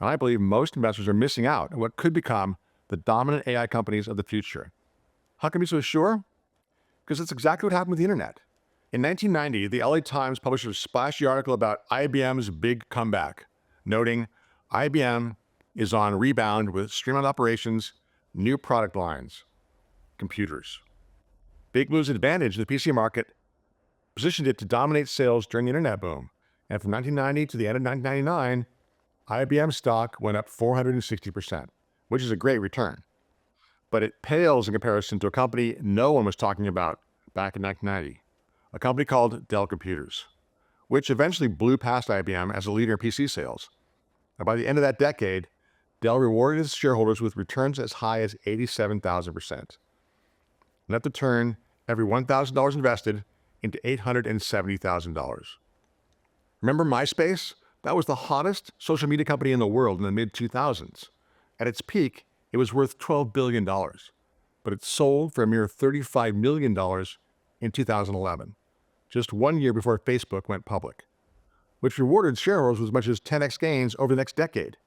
Speaker 1: And I believe most investors are missing out on what could become the dominant AI companies of the future. How can I be so sure? Because that's exactly what happened with the internet. In 1990, the LA Times published a splashy article about IBM's big comeback, noting IBM is on rebound with streamlined operations, new product lines, computers. Big Blue's advantage in the PC market positioned it to dominate sales during the internet boom. And from 1990 to the end of 1999, IBM stock went up 460%, which is a great return. But it pales in comparison to a company no one was talking about back in 1990, a company called Dell Computers, which eventually blew past IBM as a leader in PC sales. And by the end of that decade, Dell rewarded its shareholders with returns as high as 87,000%. Enough to turn every $1,000 invested into $870,000. Remember MySpace? That was the hottest social media company in the world in the mid-2000s. At its peak, it was worth $12 billion, but it sold for a mere $35 million in 2011, just 1 year before Facebook went public, which rewarded shareholders with as much as 10x gains over the next decade.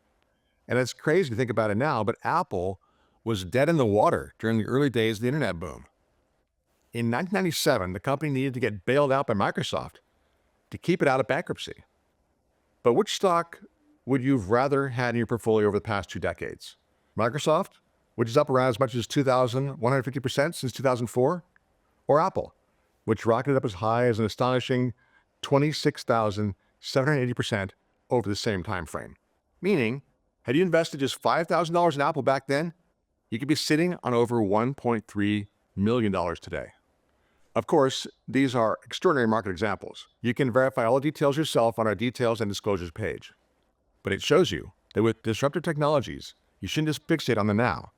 Speaker 1: And it's crazy to think about it now, but Apple was dead in the water during the early days of the internet boom. In 1997, the company needed to get bailed out by Microsoft to keep it out of bankruptcy. But which stock would you have rather had in your portfolio over the past 2 decades? Microsoft, which is up around as much as 2,150% since 2004? Or Apple, which rocketed up as high as an astonishing 26,780% over the same time frame? Meaning, had you invested just $5,000 in Apple back then, you could be sitting on over $1.3 million today. Of course, these are extraordinary market examples. You can verify all the details yourself on our details and disclosures page. But it shows you that with disruptive technologies, you shouldn't just fixate on the now.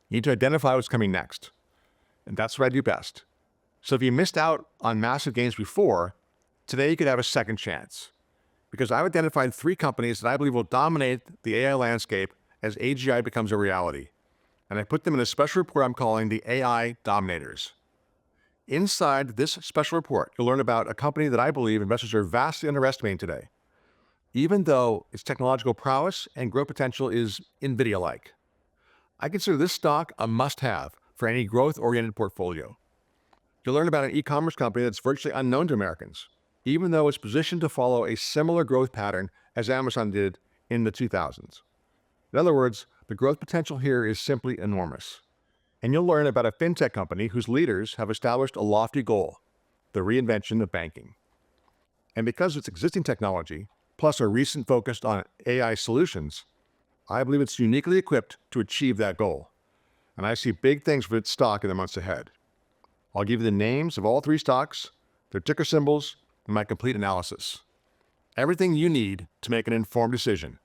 Speaker 1: You need to identify what's coming next. And that's what I do best. So if you missed out on massive gains before, today you could have a second chance. Because I've identified 3 companies that I believe will dominate the AI landscape as AGI becomes a reality. And I put them in a special report I'm calling the AI Dominators. Inside this special report, you'll learn about a company that I believe investors are vastly underestimating today, even though its technological prowess and growth potential is NVIDIA-like. I consider this stock a must-have for any growth-oriented portfolio. You'll learn about an e-commerce company that's virtually unknown to Americans, even though it's positioned to follow a similar growth pattern as Amazon did in the 2000s. In other words, the growth potential here is simply enormous. And you'll learn about a fintech company whose leaders have established a lofty goal, the reinvention of banking. And because of its existing technology, plus our recent focus on AI solutions, I believe it's uniquely equipped to achieve that goal. And I see big things for its stock in the months ahead. I'll give you the names of all 3 stocks, their ticker symbols, and my complete analysis. Everything you need to make an informed decision.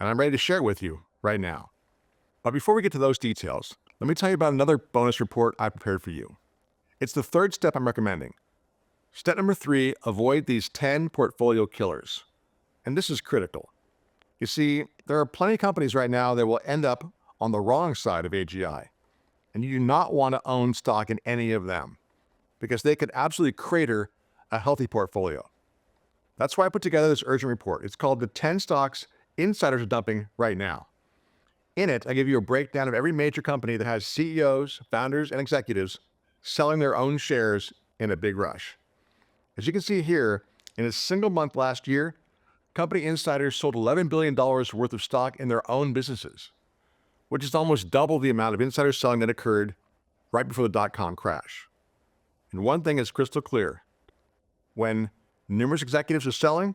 Speaker 1: And I'm ready to share it with you right now. But before we get to those details, let me tell you about another bonus report I prepared for you. It's the 3rd step I'm recommending. Step number 3, avoid these 10 portfolio killers. And this is critical. You see, there are plenty of companies right now that will end up on the wrong side of AGI. And you do not want to own stock in any of them because they could absolutely crater a healthy portfolio. That's why I put together this urgent report. It's called the 10 Stocks Insiders Are Dumping Right Now. In it, I give you a breakdown of every major company that has CEOs, founders, and executives selling their own shares in a big rush. As you can see here, in a single month last year, company insiders sold $11 billion worth of stock in their own businesses, which is almost double the amount of insider selling that occurred right before the dot-com crash. And one thing is crystal clear. When numerous executives are selling,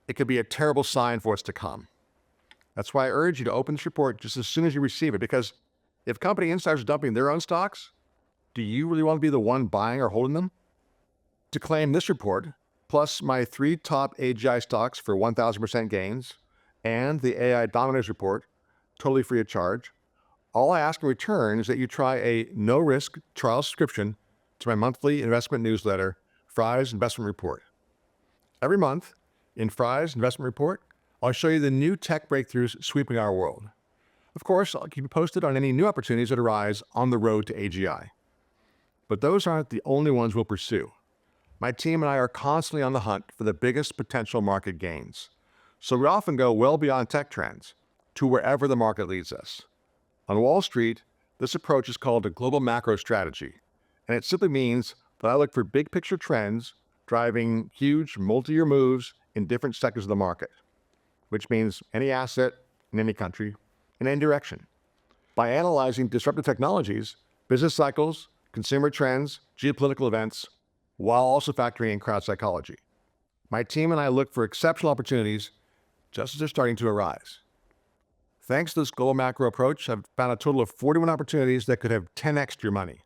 Speaker 1: it could be a terrible sign for what's to come. That's why I urge you to open this report just as soon as you receive it, because if company insiders are dumping their own stocks, do you really want to be the one buying or holding them? To claim this report, plus my 3 top AGI stocks for 1,000% gains, and the AI Dominators report, totally free of charge, all I ask in return is that you try a no-risk trial subscription to my monthly investment newsletter, Fry's Investment Report. Every month, in Fry's Investment Report, I'll show you the new tech breakthroughs sweeping our world. Of course, I'll keep you posted on any new opportunities that arise on the road to AGI. But those aren't the only ones we'll pursue. My team and I are constantly on the hunt for the biggest potential market gains. So we often go well beyond tech trends to wherever the market leads us. On Wall Street, this approach is called a global macro strategy, and it simply means that I look for big picture trends driving huge multi-year moves in different sectors of the market, which means any asset in any country in any direction. By analyzing disruptive technologies, business cycles, consumer trends, geopolitical events, while also factoring in crowd psychology. My team and I look for exceptional opportunities just as they're starting to arise. Thanks to this global macro approach, I've found a total of 41 opportunities that could have 10x your money.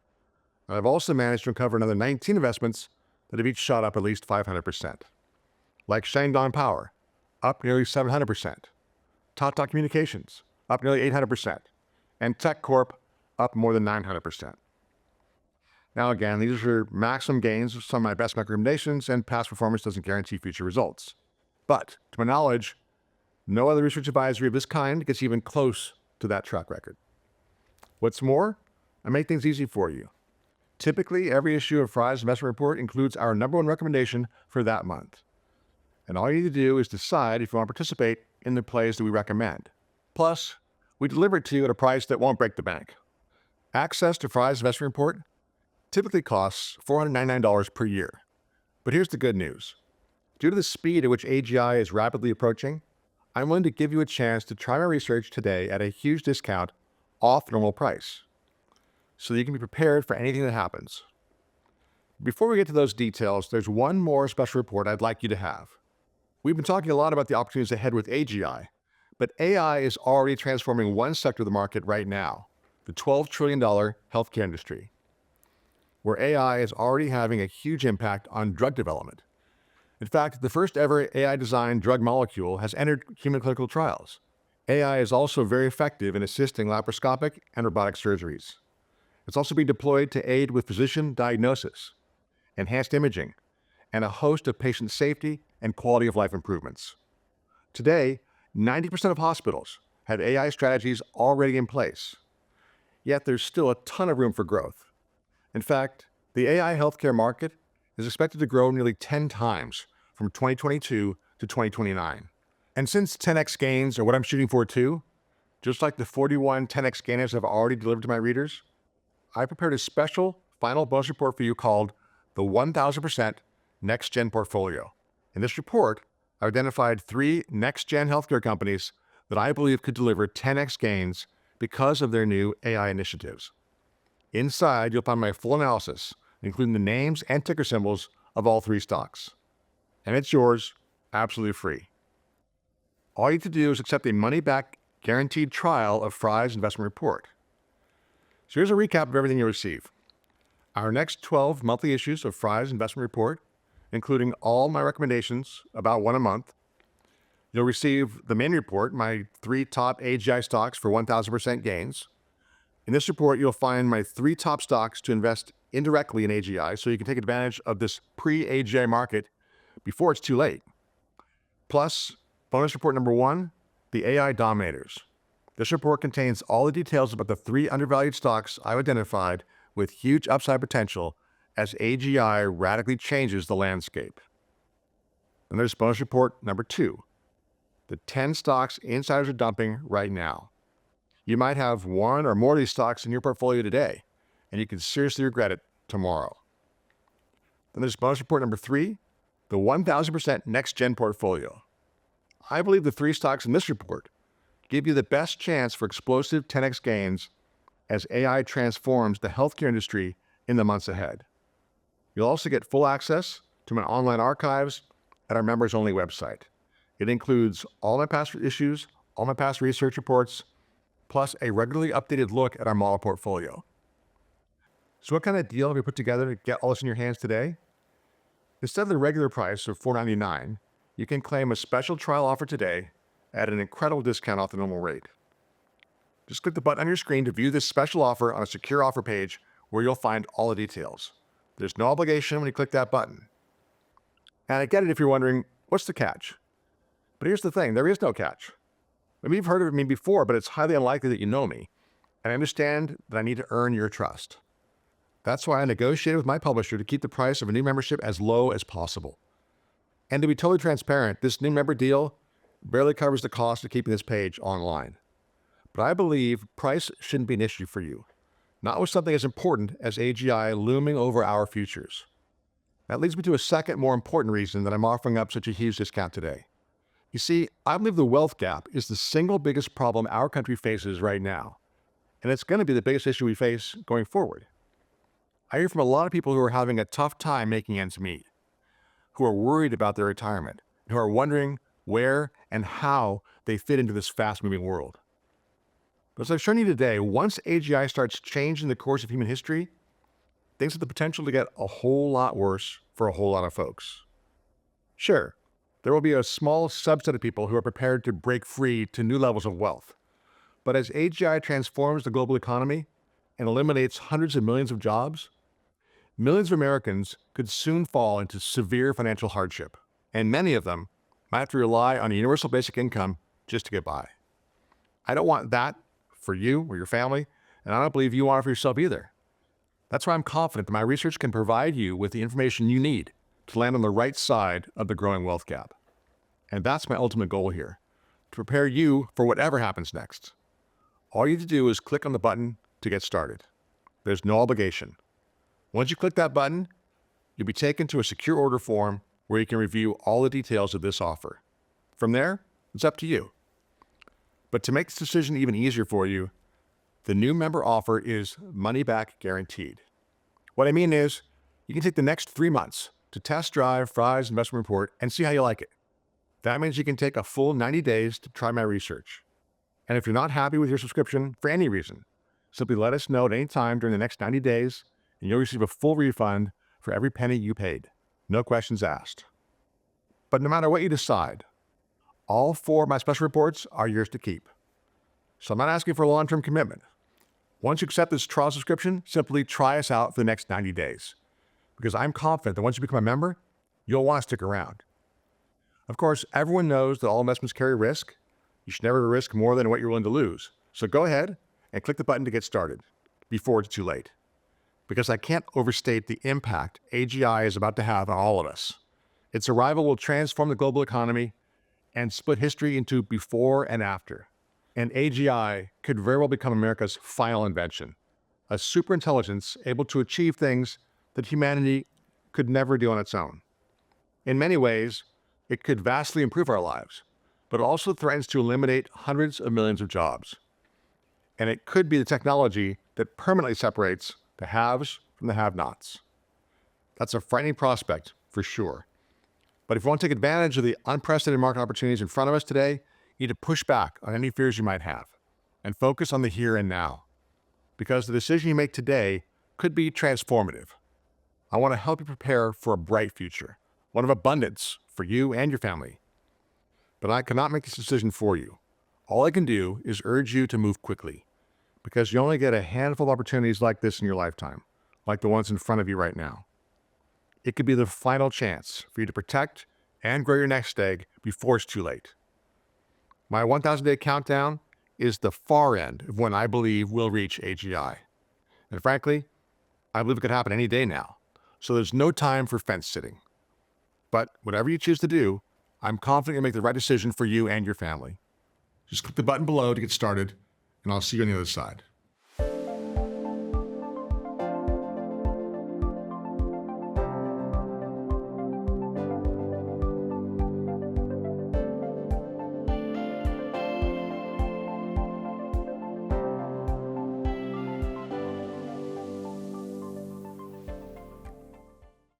Speaker 1: And I've also managed to uncover another 19 investments that have each shot up at least 500%. Like Shandong Power, up nearly 700%. Tata Communications, up nearly 800%. And Tech Corp, up more than 900%. Now again, these are maximum gains of some of my best recommendations, and past performance doesn't guarantee future results. But, to my knowledge, no other research advisory of this kind gets even close to that track record. What's more, I make things easy for you. Typically, every issue of Fry's Investment Report includes our #1 recommendation for that month. And all you need to do is decide if you want to participate in the plays that we recommend. Plus, we deliver it to you at a price that won't break the bank. Access to Fry's Investment Report typically costs $499 per year. But here's the good news. Due to the speed at which AGI is rapidly approaching, I'm willing to give you a chance to try my research today at a huge discount off normal price, so that you can be prepared for anything that happens. Before we get to those details, there's one more special report I'd like you to have. We've been talking a lot about the opportunities ahead with AGI, but AI is already transforming one sector of the market right now, the $12 trillion healthcare industry, where AI is already having a huge impact on drug development. In fact, the first ever AI-designed drug molecule has entered human clinical trials. AI is also very effective in assisting laparoscopic and robotic surgeries. It's also being deployed to aid with physician diagnosis, enhanced imaging, and a host of patient safety and quality of life improvements. Today, 90% of hospitals have AI strategies already in place, yet there's still a ton of room for growth. In fact, the AI healthcare market is expected to grow nearly 10 times from 2022 to 2029. And since 10x gains are what I'm shooting for too, just like the 41 10x gainers I've already delivered to my readers, I prepared a special final bonus report for you called the 1000% Next Gen Portfolio. In this report, I identified 3 next-gen healthcare companies that I believe could deliver 10x gains because of their new AI initiatives. Inside, you'll find my full analysis, including the names and ticker symbols of all 3 stocks. And it's yours, absolutely free. All you have to do is accept a money-back guaranteed trial of Fry's investment report. So here's a recap of everything you'll receive. Our next 12 monthly issues of Fry's investment report, including all my recommendations, about one a month. You'll receive the main report, my 3 top AGI stocks for 1000% gains. In this report, you'll find my 3 top stocks to invest indirectly in AGI, so you can take advantage of this pre-AGI market before it's too late. Plus, bonus report number 1, the AI Dominators. This report contains all the details about the 3 undervalued stocks I've identified with huge upside potential as AGI radically changes the landscape. And there's bonus report number 2, the 10 stocks insiders are dumping right now. You might have one or more of these stocks in your portfolio today, and you can seriously regret it tomorrow. Then there's bonus report number 3, the 1000% Next Gen Portfolio. I believe the 3 stocks in this report give you the best chance for explosive 10x gains as AI transforms the healthcare industry in the months ahead. You'll also get full access to my online archives at our members-only website. It includes all my past issues, all my past research reports, plus a regularly updated look at our model portfolio. So what kind of deal have we put together to get all this in your hands today? Instead of the regular price of $4.99, you can claim a special trial offer today at an incredible discount off the normal rate. Just click the button on your screen to view this special offer on a secure offer page where you'll find all the details. There's no obligation when you click that button. And I get it if you're wondering, what's the catch? But here's the thing, there is no catch. Maybe you've heard of me before, but it's highly unlikely that you know me. And I understand that I need to earn your trust. That's why I negotiated with my publisher to keep the price of a new membership as low as possible. And to be totally transparent, this new member deal barely covers the cost of keeping this page online. But I believe price shouldn't be an issue for you, not with something as important as AGI looming over our futures. That leads me to a second more important reason that I'm offering up such a huge discount today. You see, I believe the wealth gap is the single biggest problem our country faces right now, and it's going to be the biggest issue we face going forward. I hear from a lot of people who are having a tough time making ends meet, who are worried about their retirement, and who are wondering where and how they fit into this fast-moving world. But as I've shown you today, once AGI starts changing the course of human history, things have the potential to get a whole lot worse for a whole lot of folks. Sure, there will be a small subset of people who are prepared to break free to new levels of wealth. But as AGI transforms the global economy and eliminates hundreds of millions of jobs, millions of Americans could soon fall into severe financial hardship, and many of them might have to rely on a universal basic income just to get by. I don't want that for you or your family, and I don't believe you want it for yourself either. That's why I'm confident that my research can provide you with the information you need to land on the right side of the growing wealth gap. And that's my ultimate goal here, to prepare you for whatever happens next. All you have to do is click on the button to get started. There's no obligation. Once you click that button, you'll be taken to a secure order form where you can review all the details of this offer. From there, it's up to you. But to make this decision even easier for you, the new member offer is money back guaranteed. What I mean is, you can take the next 3 months to test drive Fry's investment report and see how you like it. That means you can take a full 90 days to try my research. And if you're not happy with your subscription for any reason, simply let us know at any time during the next 90 days, and you'll receive a full refund for every penny you paid. No questions asked. But no matter what you decide, all 4 of my special reports are yours to keep. So I'm not asking for a long-term commitment. Once you accept this trial subscription, simply try us out for the next 90 days. Because I'm confident that once you become a member, you'll want to stick around. Of course, everyone knows that all investments carry risk. You should never risk more than what you're willing to lose. So go ahead and click the button to get started before it's too late. Because I can't overstate the impact AGI is about to have on all of us. Its arrival will transform the global economy and split history into before and after. And AGI could very well become America's final invention, a superintelligence able to achieve things that humanity could never do on its own. In many ways, it could vastly improve our lives, but it also threatens to eliminate hundreds of millions of jobs. And it could be the technology that permanently separates the haves from the have-nots. That's a frightening prospect, for sure. But if you want to take advantage of the unprecedented market opportunities in front of us today, you need to push back on any fears you might have and focus on the here and now. Because the decision you make today could be transformative. I want to help you prepare for a bright future, one of abundance for you and your family. But I cannot make this decision for you. All I can do is urge you to move quickly, because you only get a handful of opportunities like this in your lifetime, like the ones in front of you right now. It could be the final chance for you to protect and grow your nest egg before it's too late. My 1,000-day countdown is the far end of when I believe we'll reach AGI. And frankly, I believe it could happen any day now. So there's no time for fence sitting. But whatever you choose to do, I'm confident you'll make the right decision for you and your family. Just click the button below to get started, and I'll see you on the other side.